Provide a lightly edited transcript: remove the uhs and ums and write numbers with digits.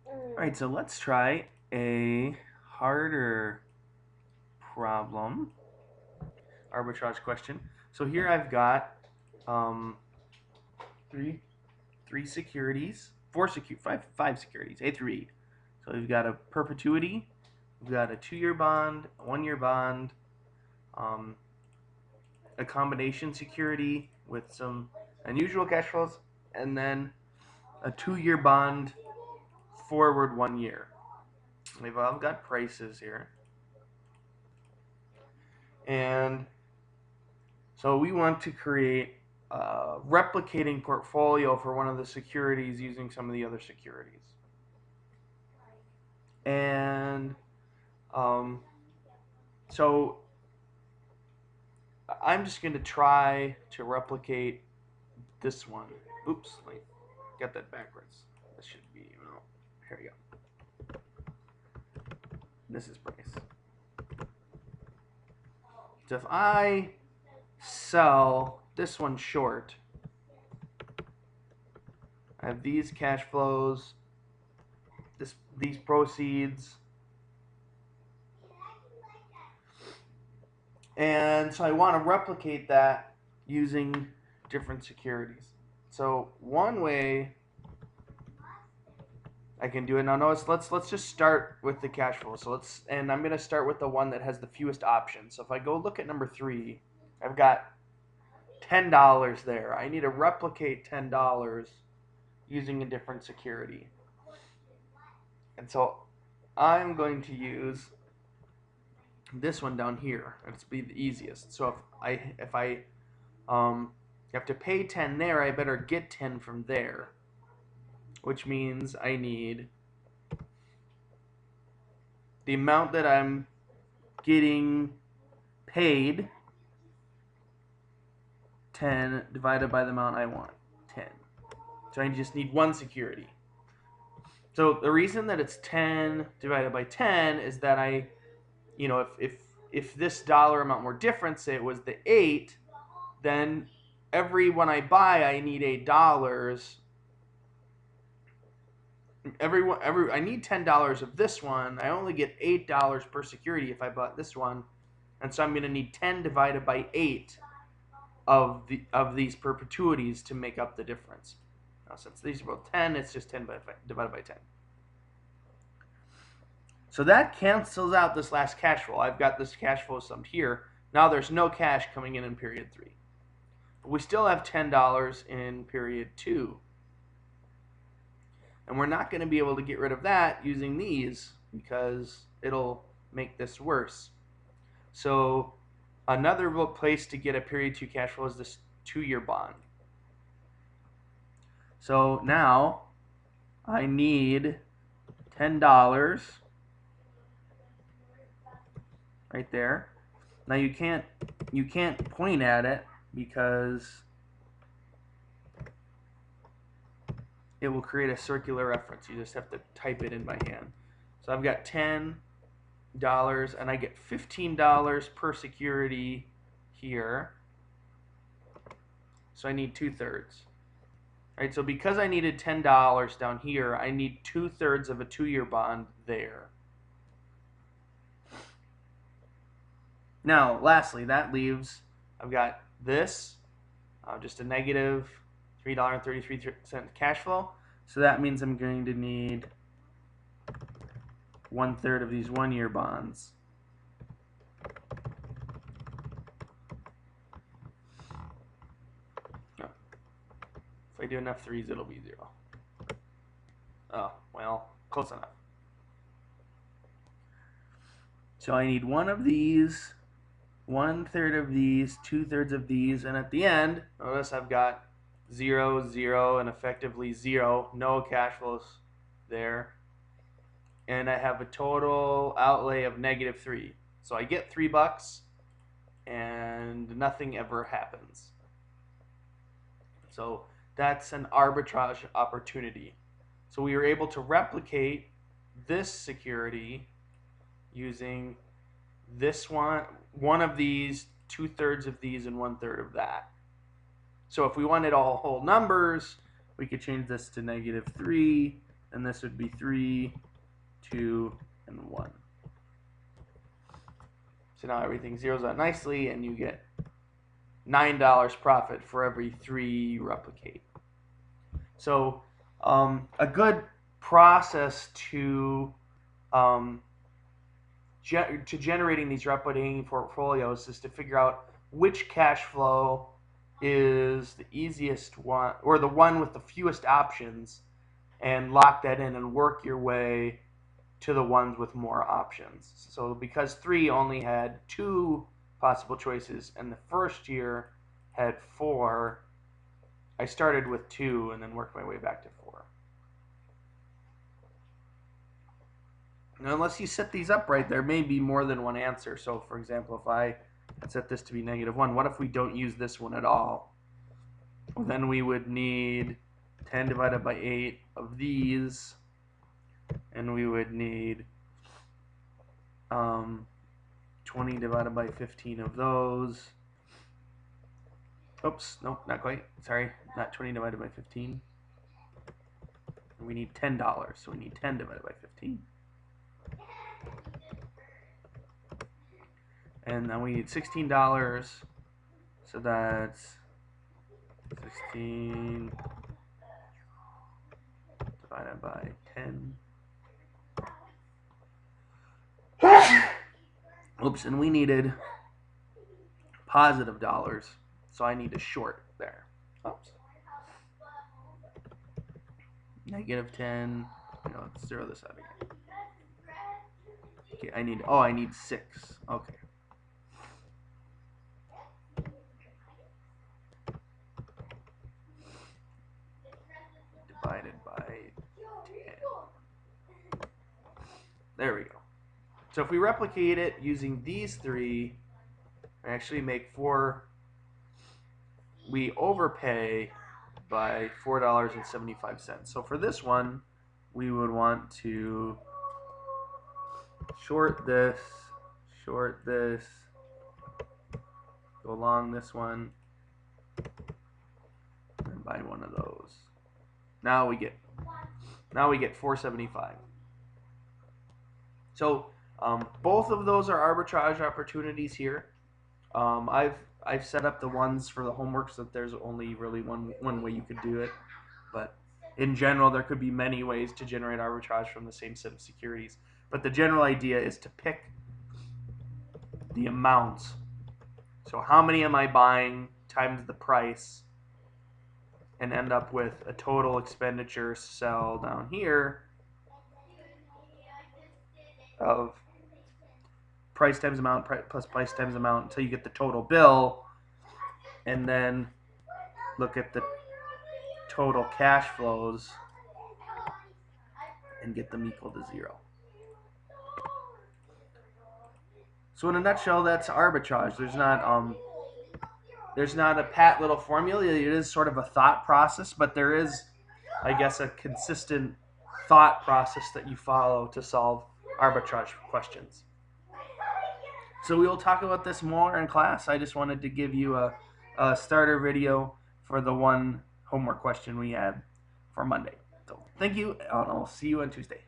Alright, so let's try a harder problem, arbitrage question. So here I've got um, three securities, five securities, A through E. So we've got a perpetuity, we've got a 2-year bond, a 1-year bond, um, a combination security with some unusual cash flows, and then a 2-year bond forward 1 year. We've all got prices here. And so we want to create a replicating portfolio for one of the securities using some of the other securities. And so I'm just going to try to replicate this one. Oops, I got that backwards. This should be, well, here we go. This is price. So if I sell this one short, I have these cash flows, these proceeds, and so I want to replicate that using different securities. So one way I can do it now. Notice let's just start with the cash flow. So I'm going to start with the one that has the fewest options. So if I go look at number 3, I've got $10 there. I need to replicate $10 using a different security. And so I'm going to use this one down here. It's be the easiest. So if I have to pay 10 there, I better get 10 from there, which means I need the amount that I'm getting paid, 10 divided by the amount I want, 10. So I just need one security. So the reason that it's 10 divided by 10 is that if this dollar amount were different, say it was the 8, then every one I buy, I need $8. I need $10 of this one. I only get $8 per security if I bought this one, and so I'm going to need 10 divided by 8 of these perpetuities to make up the difference. Now, since these are both 10, it's just 10 divided by 10. So that cancels out this last cash flow. I've got this cash flow summed here. Now there's no cash coming in period 3. But we still have $10 in period 2. And we're not going to be able to get rid of that using these because it'll make this worse. So another place to get a period 2 cash flow is this 2-year bond. So now I need $10 right there. Now you can't point at it because it will create a circular reference. You just have to type it in by hand. So I've got $10 and I get $15 per security here. So I need 2/3. Right, so because I needed $10 down here, I need 2/3 of a 2-year bond there. Now, lastly, that leaves, I've got this, just a negative $3.33 cash flow. So that means I'm going to need 1/3 of these 1-year bonds. If I do enough 3s, it'll be 0. Oh, well, close enough. So I need one of these, 1/3 of these, 2/3 of these, and at the end, notice I've got 0, 0, and effectively 0. No cash flows there. And I have a total outlay of -3. So I get $3 and nothing ever happens. So that's an arbitrage opportunity. So we were able to replicate this security using this one of these, 2/3 of these, and 1/3 of that. So if we wanted all whole numbers, we could change this to -3, and this would be 3, 2, and 1. So now everything zeroes out nicely, and you get $9 profit for every 3 you replicate. So a good process to generating these replicating portfolios is to figure out which cash flow is the easiest one, or the one with the fewest options, and lock that in and work your way to the ones with more options. So because 3 only had 2 possible choices and the first year had 4, I started with 2 and then worked my way back to 4. Now, unless you set these up right, there may be more than one answer. So for example, if I set this to be -1, what if we don't use this one at all? Well, then we would need 10 divided by 8 of these, and we would need 20 divided by 15 of those. Oops, nope, not quite. Sorry, not 20 divided by 15. We need $10, so we need 10 divided by 15. And then we need $16, so that's 16 divided by 10. Oops, and we needed positive dollars, so I need to short there. Oops. -10. Let's zero this out again. Okay, I need 6. Okay. Divided by 10. There we go. So if we replicate it using these 3, we actually make 4. We overpay by $4.75. So for this one, we would want to short this, go along this one, and buy one of those. Now we get $4.75. So both of those are arbitrage opportunities here. I've set up the ones for the homework so that there's only really one way you could do it, but in general there could be many ways to generate arbitrage from the same set of securities. But the general idea is to pick the amounts. So how many am I buying times the price, and end up with a total expenditure cell down here of price times amount plus price times amount until you get the total bill, and then look at the total cash flows and get them equal to 0. So in a nutshell, that's arbitrage. There's not a pat little formula. It is sort of a thought process, but there is, I guess, a consistent thought process that you follow to solve arbitrage questions. So we will talk about this more in class. I just wanted to give you a starter video for the one homework question we had for Monday. So thank you, and I'll see you on Tuesday.